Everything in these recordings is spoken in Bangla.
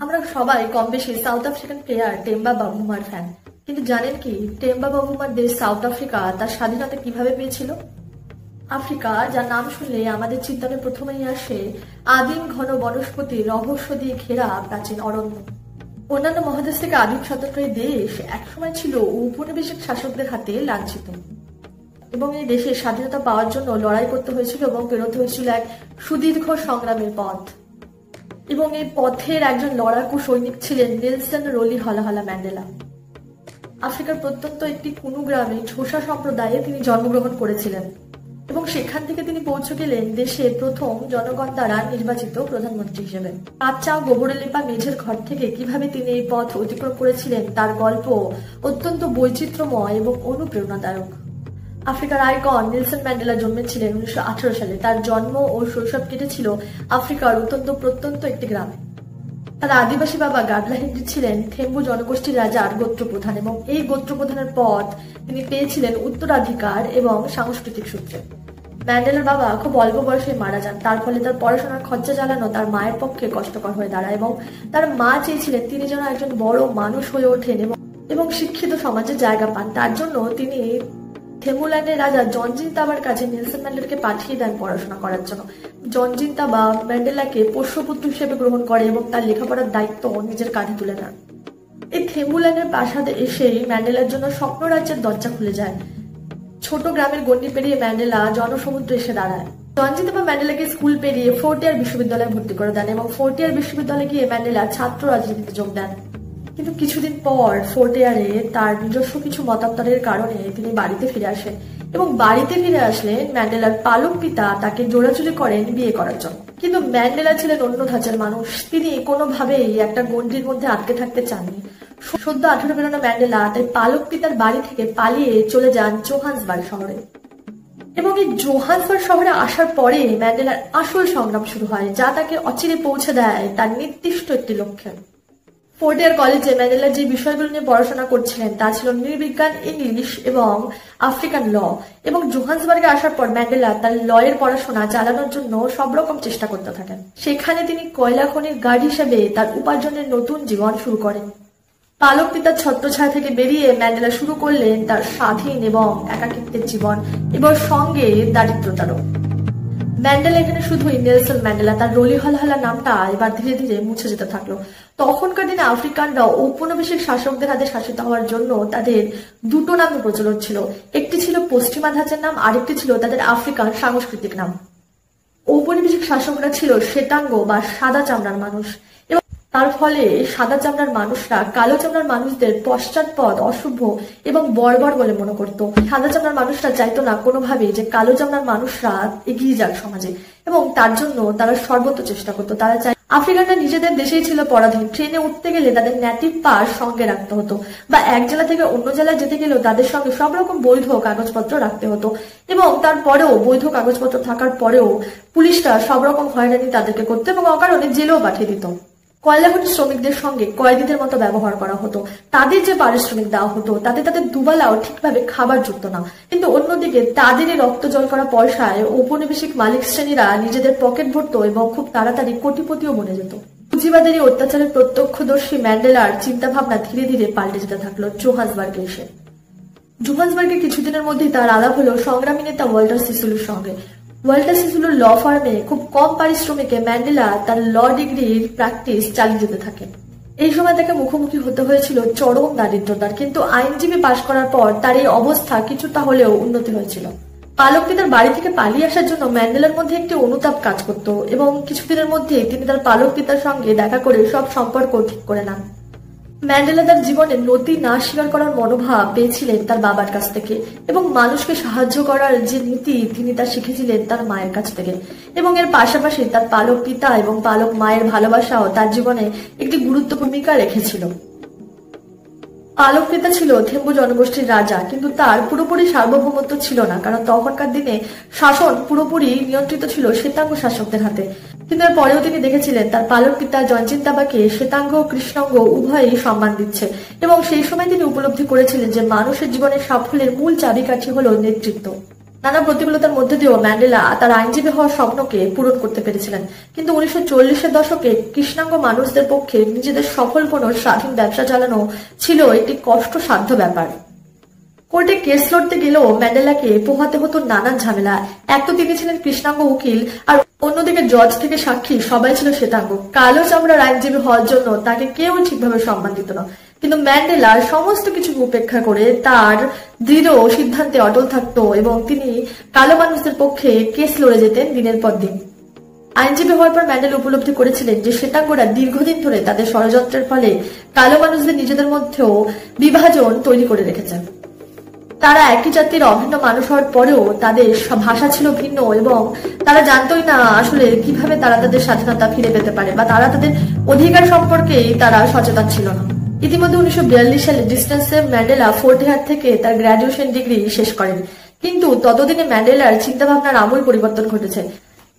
আমরা সবাই কম বেশি সাউথ আফ্রিকান প্লেয়ার টেম্বা বাভুমার ফ্যান। কিন্তু জানেন কি টেম্বা বাভুমার দেশ সাউথ আফ্রিকা তার স্বাধীনতা কিভাবে পেয়েছিল? আফ্রিকা, যার নাম শুনলে আমাদের চিন্তনে প্রথমেই আসে আদিম ঘন বনস্পতি রহস্য দিয়ে ঘেরা প্রাচীন অরণ্য। অন্যান্য মহাদেশ থেকে আদিম স্বতন্ত্র এই দেশ একসময় ছিল ঔপনিবেশিক শাসকদের হাতে লাঞ্ছিত, এবং এই দেশের স্বাধীনতা পাওয়ার জন্য লড়াই করতে হয়েছিল এবং পেরোতে হয়েছিল এক সুদীর্ঘ সংগ্রামের পথ। এবং এই পথের একজন লড়াকু সৈনিক ছিলেন নেলসন রলি হলাহলা ম্যান্ডেলা। আফ্রিকার প্রত্যন্ত একটি কুনু গ্রামে ঝোসা সম্প্রদায়ে তিনি জন্মগ্রহণ করেছিলেন এবং সেখান থেকে তিনি পৌঁছে গেলেন দেশের প্রথম জনগণ দ্বারা নির্বাচিত প্রধানমন্ত্রী হিসেবে। কাঁচা গোবরে লেপা মেঝের ঘর থেকে কিভাবে তিনি এই পথ অতিক্রম করেছিলেন তার গল্প অত্যন্ত বৈচিত্র্যময় এবং অনুপ্রেরণাদায়ক। আফ্রিকার আইকন নেলসন ম্যান্ডেলা জন্মেছিলেন 1918 সালে। তার জন্ম ও শৈশব কেটেছিল আফ্রিকার অত্যন্ত প্রত্যন্ত একটি গ্রামে। তার আদিবাসী বাবা গাডলা হেনরি ছিলেন থেম্বু জনগোষ্ঠীর রাজার গোত্রপ্রধান, এবং এই গোত্রপ্রধানের পদ তিনি পেয়েছিলেন উত্তরাধিকার এবং সাংস্কৃতিক সূত্রে। ম্যান্ডেলার বাবা খুব অল্প বয়সে মারা যান, তার ফলে তার পড়াশোনার খরচা চালানো তার মায়ের পক্ষে কষ্টকর হয়ে দাঁড়ায়, এবং তার মা চেয়েছিলেন তিনি যেন একজন বড় মানুষ হয়ে ওঠেন এবং শিক্ষিত সমাজে জায়গা পান। তার জন্য তিনি থেমুল্যান্ডের রাজা জনজিন তাবার কাছে নেলসন ম্যান্ডেলাকে পাঠিয়ে দেন পড়াশোনা করার জন্য। জনজিন তাবা ম্যান্ডেলাকে পোষ্যপুত্র হিসেবে গ্রহণ করে এবং তার লেখাপড়ার দায়িত্ব নিজের কাঁধে তুলে নেন। এই থেমুল্যান্ডের প্রাসাদে এসেই ম্যান্ডেলার জন্য স্বপ্ন রাজ্যের দরজা খুলে যায়। ছোট গ্রামের গণ্ডি পেরিয়ে ম্যান্ডেলা জনসমুদ্রে এসে দাঁড়ায়। জনজিন তাবা ম্যান্ডেলাকে স্কুল পেরিয়ে ফোর্ট ইয়ার বিশ্ববিদ্যালয়ে ভর্তি করে দেন এবং ফোর্ট ইয়ার বিশ্ববিদ্যালয়ে গিয়ে ম্যান্ডেলা ছাত্র রাজনীতিতে যোগ দেন। কিন্তু কিছুদিন পর ফোর্ট ইয়ারে তার নিজস্ব কিছু মতান্তরের কারণে তিনি বাড়িতে ফিরে আসেন, এবং বাড়িতে ফিরে আসলে ম্যান্ডেলার পালক পিতা তাকে জোড়াজুড়ি করেন বিয়ে করার জন্য। কিন্তু ম্যান্ডেলা ছিলেন অন্য ধাঁচের মানুষ, তিনি কোনোভাবেই একটা গণ্ডির মধ্যে আটকে থাকতে চাননি। সদ্য 18 পেরোনো ম্যান্ডেলা তাই পালক পিতার বাড়ি থেকে পালিয়ে চলে যান জোহান্সবার্গ শহরে, এবং এই জোহান্সবার্গ শহরে আসার পরে ম্যান্ডেলার আসল সংগ্রাম শুরু হয়, যা তাকে অচিরে পৌঁছে দেয় তার নির্দিষ্ট একটি লক্ষ্যে। ফোর্ট ইয়ার কলেজে ম্যান্ডেলা যে বিষয়গুলো নিয়ে পড়াশোনা করছিলেন তা ছিল নৃবিজ্ঞান, ইংলিশ এবং আফ্রিকান ল। এবং জোহান্সবার্গে আসার পর ম্যান্ডেলা তার ল এর পড়াশোনা চালানোর জন্য সব রকম চেষ্টা করতে থাকেন। সেখানে তিনি কয়লা খনির গার্ড হিসেবে তার উপার্জনের নতুন জীবন শুরু করেন। পালক পিতার ছত্রছায়া থেকে বেরিয়ে ম্যান্ডেলা শুরু করলেন তার স্বাধীন এবং একাকিত্বের জীবন, এবং সঙ্গে দারিদ্রতারও। ম্যান্ডেলা এখানে শুধুই নেলসন ম্যান্ডেলা, তার রলি হলাহলা নামটা এবার ধীরে ধীরে মুছে যেতে থাকলো। তখনকার দিনে আফ্রিকানরা ঔপনিবেশিক শাসকদের হাতে শাসিত হওয়ার জন্য তাদের দুটো নামে প্রচলন ছিল। একটি ছিল পশ্চিমা ধাঁচের নাম, আরেকটি ছিল তাদের আফ্রিকান সাংস্কৃতিক নাম। ঔপনিবেশিক শাসকরা ছিল শ্বেতাঙ্গ বা সাদা চামড়ার মানুষ, এবং তার ফলে সাদা চামড়ার মানুষরা কালো চামড়ার মানুষদের পশ্চাৎপদ, অশুভ এবং বর্বর বলে মনে করত। সাদা চামড়ার মানুষরা চাইতো না কোনোভাবেই যে কালো চামড়ার মানুষরা এগিয়ে যাক সমাজে, এবং তার জন্য তারা সর্বত্র চেষ্টা করতো। তারা চাই আফ্রিকানরা নিজেদের দেশেই ছিল পরাধীন। ট্রেনে উঠতে গেলে তাদের নেটিভ পাস সঙ্গে রাখতে হতো, বা এক জেলা থেকে অন্য জেলায় যেতে গেলেও তাদের সঙ্গে সব রকম বৈধ কাগজপত্র রাখতে হতো, এবং তারপরেও বৈধ কাগজপত্র থাকার পরেও পুলিশরা সব রকম হয়রানি তাদেরকে করতো এবং অকারণে জেলেও পাঠিয়ে দিত। কয়লা খনির শ্রমিকদের সঙ্গে কয়েদিদের মতো ব্যবহার করা হতো। তাদের যে পারিশ্রমিক দেওয়া হতো তাতে তাদের দুবেলাও ঠিকভাবে খাবার জুটত না। কিন্তু অন্যদিকে তাদেরই রক্ত জল করা পয়সায় ঔপনিবেশিক মালিক শ্রেণীরা নিজেদের পকেট ভরত এবং খুব তাড়াতাড়ি কোটিপতিও বনে যেত। পুঁজিবাদের এই অত্যাচারের প্রত্যক্ষদর্শী ম্যান্ডেলার চিন্তা ভাবনা ধীরে ধীরে পাল্টে যেতে থাকলো জোহান্সবার্গে এসে। জোহান্সবার্গে কিছুদিনের মধ্যেই তার আলাপ হলো সংগ্রামী নেতা ওয়াল্টার সিসুলুর সঙ্গে। ওয়াল্টার সিসুলুর ল ফার্মে খুব কম পারিশ্রমিকে ম্যান্ডেলা তার ল ডিগ্রির প্র্যাকটিস চালিয়ে যেতে থাকেন। এই সময় তাকে মুখোমুখি হতে হয়েছিল চরম দারিদ্রতার, কিন্তু আইনজীবী পাশ করার পর তার এই অবস্থা কিছুটা হলেও উন্নতি হয়েছিল। পালক পিতার বাড়ি থেকে পালিয়ে আসার জন্য ম্যান্ডেলার মধ্যে একটি অনুতাপ কাজ করত, এবং কিছুদিনের মধ্যেই তিনি তার পালক পিতার সঙ্গে দেখা করে সব সম্পর্ক ঠিক করে নেন। ম্যান্ডেলা তার জীবনে নতি না স্বীকার করার মনোভাব পেয়েছিলেন তার বাবার কাছ থেকে, এবং মানুষকে সাহায্য করার যে নীতি তিনি তা শিখেছিলেন তার মায়ের কাছ থেকে। এবং এর পাশাপাশি তার পালক পিতা এবং পালক মায়ের ভালোবাসাও তার জীবনে একটি গুরুত্বপূর্ণ ভূমিকা রেখেছিল। পালক পিতা ছিল থেম্বু জনগোষ্ঠীর রাজা, কিন্তু তার পুরোপুরি সার্বভৌমত্ব ছিল না, কারণ তখনকার দিনে শাসন পুরোপুরি নিয়ন্ত্রিত ছিল শ্বেতাঙ্গ শাসকদের হাতে। কিন্তু এর পরেও তিনি দেখেছিলেন তার পালক পিতা জনজিন তাবাকে শ্বেতাঙ্গ ও কৃষ্ণাঙ্গ উভয়ই সম্মান দিচ্ছে, এবং সেই সময় তিনি উপলব্ধি করেছিলেন যে মানুষের জীবনের সাফল্যের মূল চাবিকাঠি হলো নেতৃত্ব। নানা প্রতিকূলতার মধ্যে দিয়েও ম্যান্ডেলা তার আইনজীবী হওয়ার স্বপ্নকে পূরণ করতে পেরেছিলেন। কিন্তু 1940-এর দশকে কৃষ্ণাঙ্গ মানুষদের পক্ষে নিজেদের সফল কোনো স্বাধীন ব্যবসা চালানো ছিল একটি কষ্টসাধ্য ব্যাপার। কোর্টে কেস লড়তে গেলেও ম্যান্ডেলাকে পোহাতে হতো নানান ঝামেলা। এক তো তিনি ছিলেন কৃষ্ণাঙ্গ উকিল, আর অন্যদিকে জজ থেকে সাক্ষী সবাই ছিল শ্বেতাঙ্গ। কালো চামড়ার আইনজীবী হওয়ার জন্য তাকে কেউ ঠিকভাবে সম্মান দিত না। কিন্তু ম্যান্ডেলা সমস্ত কিছু উপেক্ষা করে তার দৃঢ় সিদ্ধান্তে অটল থাকতো এবং তিনি কালো মানুষদের পক্ষে কেস লড়ে যেতেন দিনের পর দিন। আইনজীবী হওয়ার পর ম্যান্ডেলা উপলব্ধি করেছিলেন যে শ্বেতাঙ্গরা দীর্ঘদিন ধরে তাদের ষড়যন্ত্রের ফলে কালো মানুষদের নিজেদের মধ্যেও বিভাজন তৈরি করে রেখেছেন। তারা একই জাতির অভিন্ন মানুষ হওয়ার পরেও তাদের ভাষা ছিল ভিন্ন এবং তারা জানতোই না আসলে কিভাবে তারা তাদের স্বাধীনতা ফিরে পেতে পারে বা তারা তাদের অধিকার সম্পর্কেই তারা সচেতন ছিল না। ইতিমধ্যে 1942 সালে ডিস্টেন্সে ম্যান্ডেলা ফোর্ট হেয়ার থেকে তার গ্র্যাজুয়েশন ডিগ্রি শেষ করেন। কিন্তু ততদিনে ম্যান্ডেলার চিন্তাভাবনার আমূল পরিবর্তন ঘটেছে।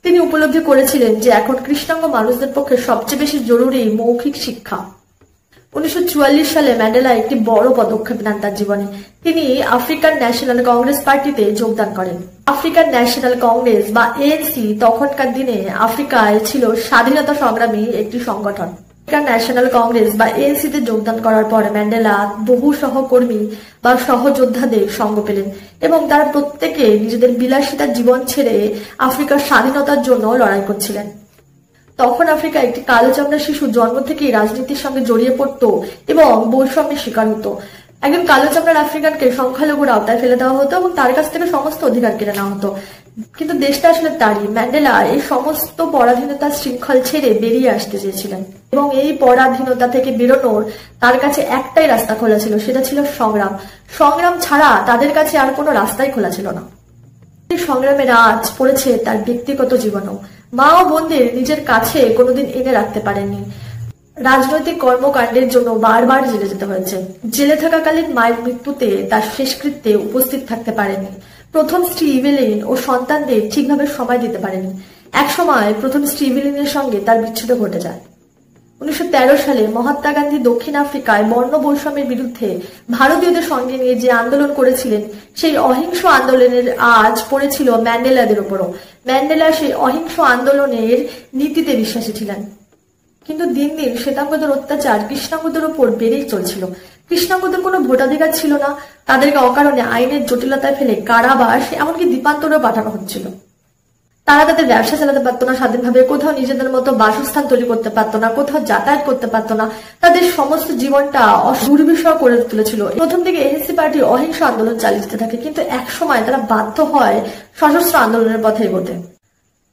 তিনি উপলব্ধি করেছিলেন যে এখন কৃষ্ণাঙ্গ মানুষদের পক্ষে সবচেয়ে বেশি জরুরি মৌখিক শিক্ষা। 1944 সালে ম্যান্ডেলা একটি বড় পদক্ষেপ নেন তার জীবনে। তিনি আফ্রিকান ন্যাশনাল কংগ্রেস পার্টিতে যোগদান করেন। আফ্রিকান ন্যাশনাল কংগ্রেস বা এএনসি তখনকার দিনে আফ্রিকায় ছিল স্বাধীনতা সংগ্রামী একটি সংগঠন। আফ্রিকান ন্যাশনাল কংগ্রেস বা এএনসি তে যোগদান করার পর ম্যান্ডেলা বহু সহকর্মী বা সহযোদ্ধাদের সঙ্গ পেলেন এবং তারা প্রত্যেকে নিজেদের বিলাসিতার জীবন ছেড়ে আফ্রিকার স্বাধীনতার জন্য লড়াই করছিলেন। তখন আফ্রিকা একটি কালো চামড়া শিশু জন্ম থেকেই রাজনীতির সঙ্গে জড়িয়ে পড়তো এবং বৈষম্যের শিকার হতো। একজন কালো চামড়ার আফ্রিকানকে সংখ্যালঘুর আওতায় ফেলে দেওয়া হতো এবং তার কাছ থেকে সমস্ত অধিকার কেড়ে নেওয়া হতো। কিন্তু দেশটা আসলে তারই। ম্যান্ডেলা এই সমস্ত পরাধীনতার শৃঙ্খল ছেড়ে বেরিয়ে আসতে চেয়েছিলেন এবং এই পরাধীনতা থেকে বেরোনোর তার কাছে একটাই রাস্তা খোলা ছিল, সেটা ছিল সংগ্রাম। সংগ্রাম ছাড়া তাদের কাছে আর কোনো রাস্তাই খোলা ছিল না। এই সংগ্রামের আঁচ পড়েছে তার ব্যক্তিগত জীবনেও। মা ও বোনদের নিজের কাছে কোনোদিন এনে রাখতে পারেননি। রাজনৈতিক কর্মকাণ্ডের জন্য বারবার জেলে যেতে হয়েছে। জেলে থাকাকালীন মায়ের মৃত্যুতে তার শেষকৃত্যে উপস্থিত থাকতে পারেননি। প্রথম স্ত্রী ইভেলিন ও সন্তানদের ঠিকভাবে সময় দিতে পারেনি। এক সময় প্রথম স্ত্রী ইভেলিনের সঙ্গে তার বিচ্ছেদ ঘটে যায়। 1913 সালে মহাত্মা গান্ধী দক্ষিণ আফ্রিকায় বর্ণ বৈষম্যের বিরুদ্ধে ভারতীয়দের সঙ্গে নিয়ে যে আন্দোলন করেছিলেন, সেই অহিংস আন্দোলনের আঁচ পড়েছিল ম্যান্ডেলাদের উপরও। ম্যান্ডেলা সেই অহিংস আন্দোলনের নীতিতে বিশ্বাসী ছিলেন। কিন্তু দিন দিন শ্বেতাঙ্গদের অত্যাচার কৃষ্ণাঙ্গদের উপর বেড়েই চলছিল। কৃষ্ণাঙ্গদের কোনো ভোটাধিকার ছিল না। তাদেরকে অকারণে আইনের জটিলতায় ফেলে কারাবাস এমনকি দ্বীপান্তরেও পাঠানো হচ্ছিল। তারা তাদের ব্যবসা চালাতে পারতো না স্বাধীনভাবে, কোথাও নিজেদের মতো বাসস্থান তৈরি করতে পারতো না, কোথাও যাতায়াত করতে পারতো না। তাদের সমস্ত জীবনটা দুর্বিষহ করে তুলেছিল। প্রথম থেকে এএনসি পার্টি অহিংস আন্দোলন চালিয়ে যেতে থাকে, কিন্তু এক সময় তারা বাধ্য হয় সশস্ত্র আন্দোলনের পথে এগোতে।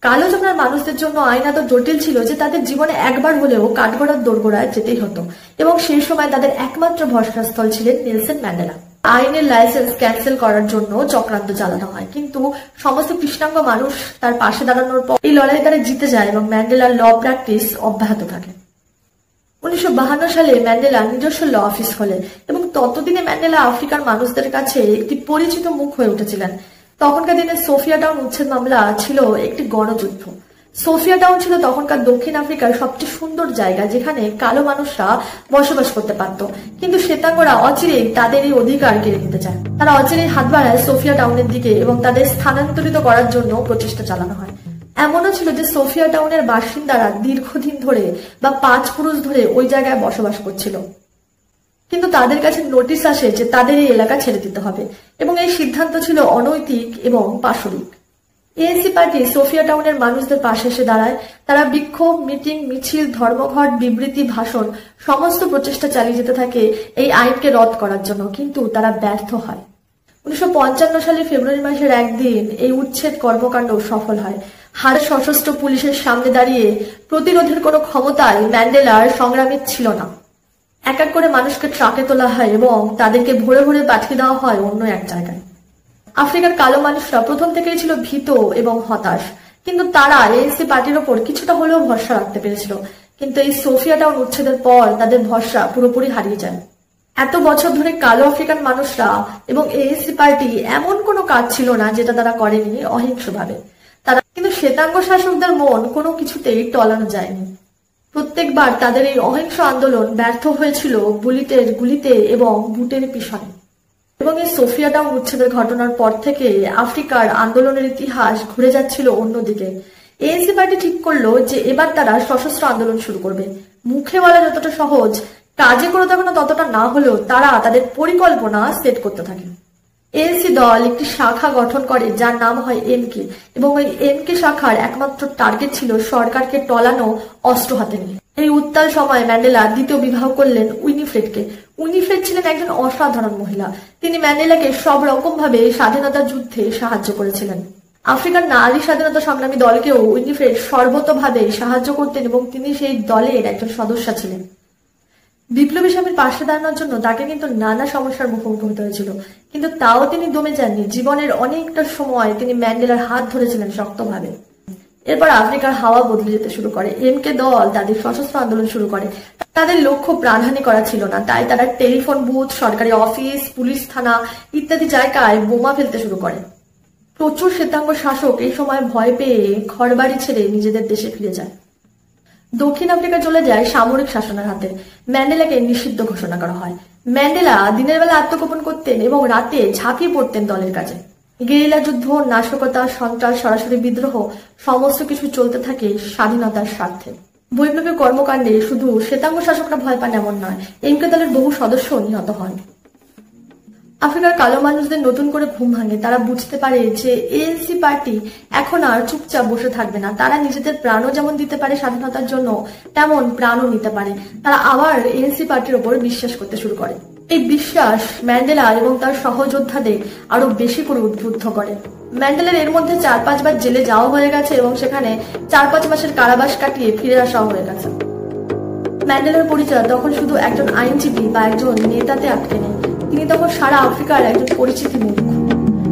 কালো চামড়ার মানুষদের জন্য আইন এত জটিল ছিল যে তাদের জীবনে একবার হলেও কাঠগড়ার দোরগোড়ায় যেতেই হতো এবং সেই সময় তাদের একমাত্র ভরসাস্থল ছিলেন নেলসন ম্যান্ডেলা। আইনের লাইসেন্স ক্যান্সেল করার জন্য চক্রান্ত চালানো হয়, কিন্তু সমস্ত কৃষ্ণাঙ্গ মানুষ তার পাশে দাঁড়ানোর পর এই লড়াই তারা জিতে যায় এবং ম্যান্ডেলার ল প্র্যাকটিস অব্যাহত থাকে। 1952 সালে ম্যান্ডেলা নিজস্ব ল অফিস খোলেন এবং ততদিনে ম্যান্ডেলা আফ্রিকার মানুষদের কাছে একটি পরিচিত মুখ হয়ে উঠেছিলেন। তখনকার দিনে সোফিয়া টাউন উচ্ছেদ মামলা ছিল একটি গণযুদ্ধ। সোফিয়া টাউন ছিল তখনকার দক্ষিণ আফ্রিকার সবচেয়ে সুন্দর জায়গা, যেখানে কালো মানুষরা বসবাস করতে পারত। কিন্তু শ্বেতাঙ্গরা অচিরেই তাদের এই অধিকার কেড়ে নিতে চায়। তারা অচিরেই হাত বাড়ায় সোফিয়া টাউনের দিকে এবং তাদের স্থানান্তরিত করার জন্য প্রচেষ্টা চালানো হয়। এমনও ছিল যে সোফিয়া টাউনের বাসিন্দারা দীর্ঘদিন ধরে বা 5 পুরুষ ধরে ওই জায়গায় বসবাস করছিল, কিন্তু তাদের কাছে নোটিশ আসে যে তাদের এই এলাকা ছেড়ে দিতে হবে এবং এই সিদ্ধান্ত ছিল অনৈতিক এবং পাশবিক। এএনসি পার্টি সোফিয়া টাউনের মানুষদের পাশে এসে দাঁড়ায়। তারা বিক্ষোভ, মিটিং, মিছিল, ধর্মঘট, বিবৃতি, ভাষণ সমস্ত প্রচেষ্টা চালিয়ে যেতে থাকে এই আইনকে রদ করার জন্য, কিন্তু তারা ব্যর্থ হয়। 1955 সালে ফেব্রুয়ারি মাসের একদিন এই উচ্ছেদ কর্মকাণ্ড সফল হয়। হারে সশস্ত্র পুলিশের সামনে দাঁড়িয়ে প্রতিরোধের কোনো ক্ষমতাই ম্যান্ডেলার সংগ্রামের ছিল না। এক এক করে মানুষকে ট্রাকে তোলা হয় এবং তাদেরকে ভরে ভরে পাঠিয়ে দেওয়া হয় অন্য এক জায়গায়। আফ্রিকার কালো মানুষরা প্রথম থেকেই ছিল ভীত এবং হতাশ, কিন্তু তারা এএনসি পার্টির ওপর কিছুটা হলেও ভরসা রাখতে পেরেছিল। কিন্তু এই সোফিয়া টাউন উচ্ছেদের পর তাদের ভরসা পুরোপুরি হারিয়ে যায়। এত বছর ধরে কালো আফ্রিকান মানুষরা এবং এএনসি পার্টি এমন কোনো কাজ ছিল না যেটা তারা করেনি অহিংসভাবে। তারা কিন্তু শ্বেতাঙ্গ শাসকদের মন কোনো কিছুতেই টলানো যায়নি। প্রত্যেকবার তাদের এই অহিংস আন্দোলন ব্যর্থ হয়েছিল বুলেটের গুলিতে এবং বুটের পিছনে। এবং এই সোফিয়া টাউন উচ্ছেদের ঘটনার পর থেকে আফ্রিকার আন্দোলনের ইতিহাস ঘুরে যাচ্ছিল অন্যদিকে। এএনসি পার্টি ঠিক করলো যে এবার তারা সশস্ত্র আন্দোলন শুরু করবে। মুখে বলা যতটা সহজ, কাজে করে দেখানো ততটা না হলেও তারা তাদের পরিকল্পনা সেট করতে থাকে। এএনসি দল একটি শাখা গঠন করে যার নাম হয় এমকে, এবং ওই এমকে শাখার একমাত্র টার্গেট ছিল সরকারকে টলানো অস্ত্র হাতে নিয়ে। এই উত্তাল সময় ম্যান্ডেলা দ্বিতীয় বিবাহ করলেন উইনিফ্রেডকে। উইনিফ্রেড ছিলেন একজন অসাধারণ মহিলা। তিনি ম্যান্ডেলাকে সব রকম ভাবে স্বাধীনতা যুদ্ধে সাহায্য করেছিলেন। আফ্রিকার নারী স্বাধীনতা সংগ্রামী দলকেও উইনিফ্রেড সর্বতোভাবে সাহায্য করতেন এবং তিনি সেই দলের একজন সদস্য ছিলেন। বিপ্লবী স্বামীর পাশে দাঁড়ানোর জন্য তাকে কিন্তু নানা সমস্যার মুখোমুখি হতে হয়েছিল, কিন্তু তাও তিনি দমে যাননি। জীবনের অনেকটা সময় তিনি ম্যান্ডেলার হাত ধরেছিলেন শক্তভাবে। এরপর আফ্রিকার হাওয়া বদলে যেতে শুরু করে। এমকে দল তাদের সশস্ত্র আন্দোলন শুরু করে। তাদের লক্ষ্য প্রাণহানি করা ছিল না, তাই তারা টেলিফোন বুথ, সরকারি অফিস, পুলিশ থানা ইত্যাদি জায়গায় বোমা ফেলতে শুরু করে। প্রচুর শ্বেতাঙ্গ শাসক এই সময় ভয় পেয়ে ঘরবাড়ি ছেড়ে নিজেদের দেশে ফিরে যায়। দক্ষিণ আফ্রিকা চলে যায় সামরিক শাসনের হাতে। ম্যান্ডেলাকে নিষিদ্ধ ঘোষণা করা হয়। ম্যান্ডেলা দিনের বেলা আত্মগোপন করতেন এবং রাতে ঝাঁপিয়ে পড়তেন দলের কাজে। গেরিলা যুদ্ধ, নাশকতা, সন্ত্রাস, সরাসরি বিদ্রোহ সমস্ত কিছু চলতে থাকে স্বাধীনতার স্বার্থে। বৈপ্লবিক কর্মকাণ্ডে শুধু শ্বেতাঙ্গ শাসকরা ভয় পান এমন নয়, এমকে দলের বহু সদস্য নিহত হন। আফ্রিকার কালো মানুষদের নতুন করে ঘুম ভাঙে। তারা বুঝতে পারে যে এএনসি পার্টি এখন আর চুপচাপ বসে থাকবে না। তারা নিজেদের প্রাণও যেমন দিতে পারে স্বাধীনতার জন্য, তেমন প্রাণও নিতে পারে। তারা আবার এএনসি পার্টির উপর বিশ্বাস করতে শুরু করে। এই বিশ্বাস ম্যান্ডেলা এবং তার সহযোদ্ধাদের আরো বেশি করে উদ্বুদ্ধ করে। ম্যান্ডেলার এর মধ্যে 4-5 বার জেলে যাওয়া হয়ে গেছে এবং সেখানে 4-5 মাসের কারাবাস কাটিয়ে ফিরে আসা হয়ে গেছে। ম্যান্ডেলার পরিচয় তখন শুধু একজন আইনজীবী বা একজন নেতাতে আটকে নেই। তিনি তখন সারা আফ্রিকার একজন পরিচিত মুখ।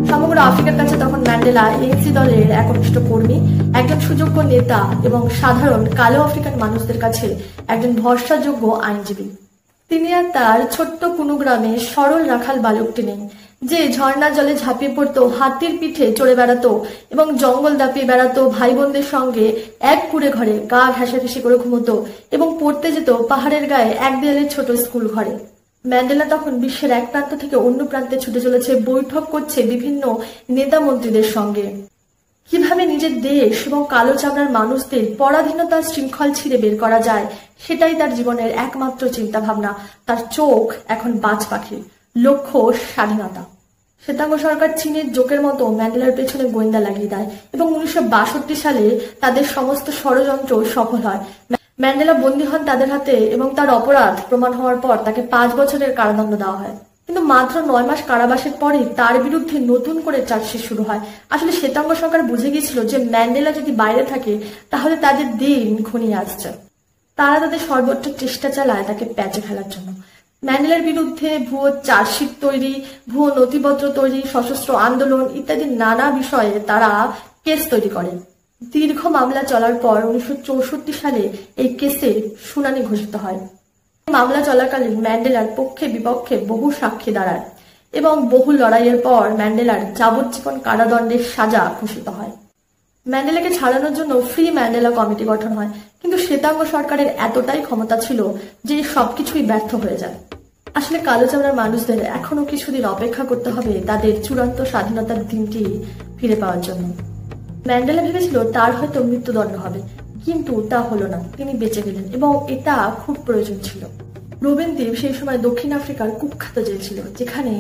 সমগ্র আফ্রিকার কাছে তখন ম্যান্ডেলা এএনসি দলের একনিষ্ঠ কর্মী, একজন সুযোগ্য নেতা এবং সাধারণ কালো আফ্রিকান মানুষদের কাছে একজন ভরসাযোগ্য আইনজীবী। তিনি আর তার ছোট্ট কোনো গ্রামে সরল রাখাল বালকটি নেই, যে ঝর্ণা জলে ঝাঁপিয়ে পড়তো, হাতির পিঠে চড়ে বেড়াতো এবং জঙ্গল দাপিয়ে বেড়াতো, ভাই বোনদের সঙ্গে এক কুড়ে ঘরে গা ঘেঁষাঘেঁষি করে ঘুমতো এবং পড়তে যেত পাহাড়ের গায়ে এক দেয়ালের ছোট স্কুল ঘরে। ম্যান্ডেলা তখন বিশ্বের এক প্রান্ত থেকে অন্য প্রান্তে ছুটে চলেছে, বৈঠক করছে বিভিন্ন নেতা মন্ত্রীদের সঙ্গে। কিভাবে নিজের দেশ এবং কালো চামড়ার মানুষদের পরাধীনতার শৃঙ্খল ছিঁড়ে বের করা যায়, সেটাই তার জীবনের একমাত্র চিন্তা ভাবনা। তার চোখ এখন বাজ পাখি, লক্ষ্য স্বাধীনতা। শ্বেতাঙ্গ সরকার চীনের জোকের মতো ম্যান্ডেলার পেছনে গোয়েন্দা লাগিয়ে দেয় এবং 1962 সালে তাদের সমস্ত ষড়যন্ত্র সফল হয়। ম্যান্ডেলা বন্দী হন তাদের হাতে এবং তার অপরাধ প্রমাণ হওয়ার পর তাকে 5 বছরের কারাদণ্ড দেওয়া হয়। কিন্তু মাত্র 9 মাস কারাবাসের পরে তার বিরুদ্ধে নতুন করে চার্জশিট শুরু হয়। আসলে শ্বেতাঙ্গ সরকার বুঝে গিয়েছিল যে ম্যান্ডেলা যদি বাইরে থাকে তাহলে তাদের দিন ঘনিয়ে আসছে। তারা তাদের সর্বোচ্চ চেষ্টা চালায় তাকে প্যাচে ফেলার জন্য। ম্যান্ডেলার বিরুদ্ধে ভুয়ো চার্জশিট তৈরি, ভুয়ো নথিপত্র তৈরি, সশস্ত্র আন্দোলন ইত্যাদি নানা বিষয়ে তারা কেস তৈরি করে। দীর্ঘ মামলা চলার পর 1964 সালে এই কেসের শুনানি ঘোষিত হয়। মামলা চলাকালীন ম্যান্ডেলার পক্ষে বিপক্ষে বহু সাক্ষী দাঁড়ায় এবং বহু লড়াইয়ের পর ম্যান্ডেলার যাবজ্জীবন কারাদণ্ডের সাজা ঘোষিত হয়। ম্যান্ডেলাকে ছাড়ানোর জন্য ফ্রি ম্যান্ডেলা কমিটি গঠন হয়, কিন্তু শ্বেতাঙ্গ সরকারের এতটাই ক্ষমতা ছিল যে সবকিছুই ব্যর্থ হয়ে যায়। আসলে কালো চামড়ার মানুষদের এখনো কিছুদিন অপেক্ষা করতে হবে তাদের চূড়ান্ত স্বাধীনতার দিনটি ফিরে পাওয়ার জন্য। ম্যান্ডেলা ভেবেছিল তার হয়তো মৃত্যুদণ্ড হবে, কিন্তু তা হলো না। তিনি বেঁচে গেলেন এবং এটা খুব প্রয়োজন ছিল। রোবেন দ্বীপ সেই সময় দক্ষিণ আফ্রিকার কুখ্যাত জেল ছিল, যেখানে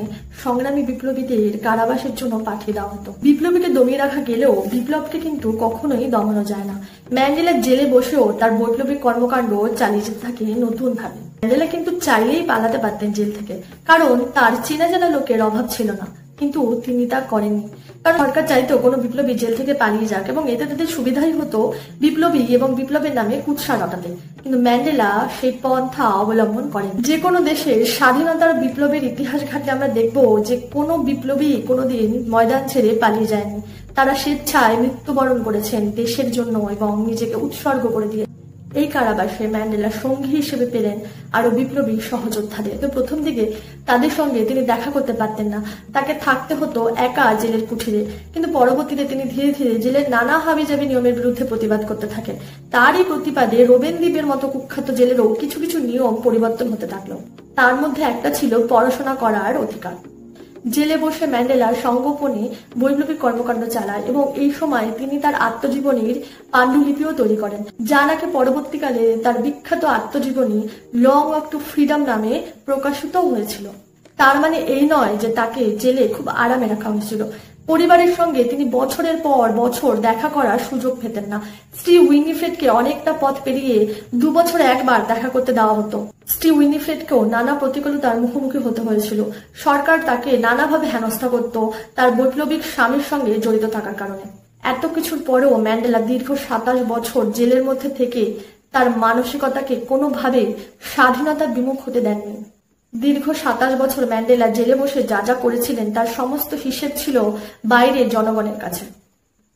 সংগ্রামী বিপ্লবীদের কারাবাসের জন্য পাঠিয়ে দেওয়া হতো। বিপ্লবীকে দমিয়ে রাখা গেলেও বিপ্লবকে কিন্তু কখনোই দমানো যায় না। ম্যান্ডেলা জেলে বসেও তার বৈপ্লবিক কর্মকাণ্ড চালিয়ে যেতে থাকে নতুন ভাবে। ম্যান্ডেলা কিন্তু চাইলেই পালাতে পারতেন জেল থেকে, কারণ তার চেনা জানা লোকের অভাব ছিল না, কিন্তু তিনি তা করেননি। কারণ সরকার চাইতো কোনো বিপ্লবী জেল থেকে পালিয়ে যাক এবং এতে তাদের সুবিধাই হতো বিপ্লবী এবং বিপ্লবের নামে কুৎসা রটাতে। কিন্তু ম্যান্ডেলা সেই পন্থা অবলম্বন করেন। যে কোনো দেশের স্বাধীনতার বিপ্লবের ইতিহাস ঘাটলে আমরা দেখব যে কোনো বিপ্লবী কোনোদিন ময়দান ছেড়ে পালিয়ে যায়নি। তারা স্বেচ্ছায় মৃত্যুবরণ করেছেন দেশের জন্য এবং নিজেকে উৎসর্গ করে দিয়ে। এই কারাবাসে ম্যান্ডেলা সঙ্গী হিসেবে পেলেন আরো বিপ্লবী সহযোদ্ধাদের। তো প্রথম দিকে তাদের সঙ্গে তিনি দেখা করতে পারতেন না, তাকে থাকতে হতো একা জেলের কুঠিরে। কিন্তু পরবর্তীতে তিনি ধীরে ধীরে জেলের নানা হাবিজাবি নিয়মের বিরুদ্ধে প্রতিবাদ করতে থাকেন। তারই প্রতিবাদে রোবেন দ্বীপের মতো কুখ্যাত জেলেরও কিছু কিছু নিয়ম পরিবর্তন হতে থাকলো। তার মধ্যে একটা ছিল পড়াশোনা করার অধিকার। জেলে বসে ম্যান্ডেলা সংগোপনে বৈপ্লবিক কর্মকাণ্ড চালায় এবং এই সময় তিনি তার আত্মজীবনীর পাণ্ডুলিপিও তৈরি করেন, যা নাকি পরবর্তীকালে তার বিখ্যাত আত্মজীবনী লং ওয়াক টু ফ্রিডম নামে প্রকাশিত হয়েছিল। তার মানে এই নয় যে তাকে জেলে খুব আরামে রাখা হয়েছিল। পরিবারের সঙ্গে তিনি বছরের পর বছর দেখা করার সুযোগ পেতেন না। স্ত্রী উইনিফ্রেডকে অনেকটা পথ পেরিয়ে 2 বছরে একবার দেখা করতে দেওয়া হতো। স্ত্রী উইনিফ্রেডকেও নানা প্রতিকূলতার মুখোমুখি হতে হয়েছিল। সরকার তাকে নানাভাবে হেনস্থা করত তার বৈপ্লবিক স্বামীর সঙ্গে জড়িত থাকার কারণে। এত কিছুর পরেও ম্যান্ডেলা দীর্ঘ 27 বছর জেলের মধ্যে থেকে তার মানসিকতাকে কোনোভাবে স্বাধীনতা বিমুখ হতে দেননি। দীর্ঘ 27 বছর ম্যান্ডেলা জেলে বসে যা যা করেছিলেন তার সমস্ত হিসেব ছিল বাইরের জনগণের কাছে।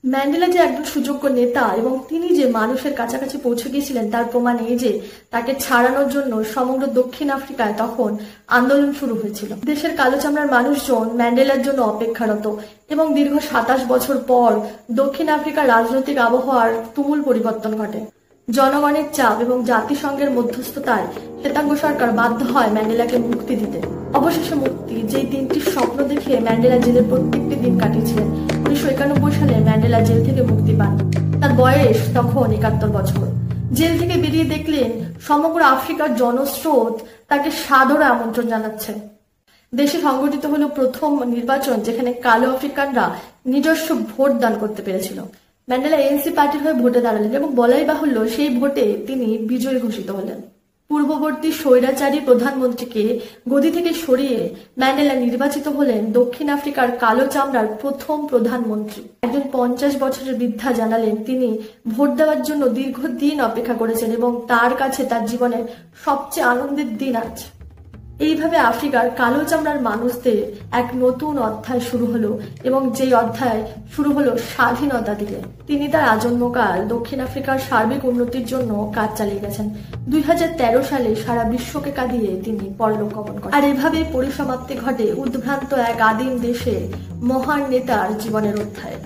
ম্যান্ডেলা যে একজন সুযোগ্য নেতা এবং তিনি যে মানুষের কাছাকাছি পৌঁছে গিয়েছিলেন তার প্রমাণ এই যে তাকে ছাড়ানোর জন্য সমগ্র দক্ষিণ আফ্রিকায় তখন আন্দোলন শুরু হয়েছিল। দেশের কালো চামড়ার মানুষজন ম্যান্ডেলার জন্য অপেক্ষারত এবং দীর্ঘ 27 বছর পর দক্ষিণ আফ্রিকার রাজনৈতিক আবহাওয়ার তুমুল পরিবর্তন ঘটে। জনগণের চাপ এবং জাতিসংঘের মধ্যস্থতায় শ্বেতাঙ্গ সরকার বাধ্য হয় ম্যান্ডেলাকে মুক্তি দিতে। অবশেষে মুক্তি, যেই দিনটির স্বপ্ন দেখে ম্যান্ডেলা জেলের প্রত্যেকটি দিন কাটিয়েছিলেন। 1991 সালে ম্যান্ডেলা জেল থেকে মুক্তি পান। তার বয়স তখন 71 বছর। জেল থেকে বেরিয়ে দেখলেন সমগ্র আফ্রিকার জনস্রোত তাকে সাদরে আমন্ত্রণ জানাচ্ছে। দেশে সংগঠিত হলো প্রথম নির্বাচন যেখানে কালো আফ্রিকানরা নিজস্ব ভোট দান করতে পেরেছিল। ম্যান্ডেলা এএনসি পার্টির হয়ে ভোটে দাঁড়ালেন এবং বলাই বাহুল্য সেই ভোটে তিনি বিজয়ী ঘোষিত হলেন। পূর্ববর্তী স্বৈরাচারী প্রধানমন্ত্রীকে গদি থেকে সরিয়ে ম্যান্ডেলা নির্বাচিত হলেন দক্ষিণ আফ্রিকার কালো চামড়ার প্রথম প্রধানমন্ত্রী। একজন 50 বছরের বৃদ্ধা জানালেন তিনি ভোট দেওয়ার জন্য দীর্ঘদিন অপেক্ষা করেছেন এবং তার কাছে তার জীবনের সবচেয়ে আনন্দের দিন আছে। এইভাবে আফ্রিকার কালো চামড়ার মানুষদের এক নতুন অধ্যায় শুরু হলো এবং যেই অধ্যায় শুরু হলো স্বাধীনতা দিয়ে। তিনি তার আজন্মকাল দক্ষিণ আফ্রিকার সার্বিক উন্নতির জন্য কাজ চালিয়ে গেছেন। 2013 সালে সারা বিশ্বকে কাঁদিয়ে তিনি পরলোক গমন করেন। আর এভাবেই পরিসমাপ্তি ঘটে উদ্ভ্রান্ত এক আদিম দেশে মহান নেতার জীবনের অধ্যায়।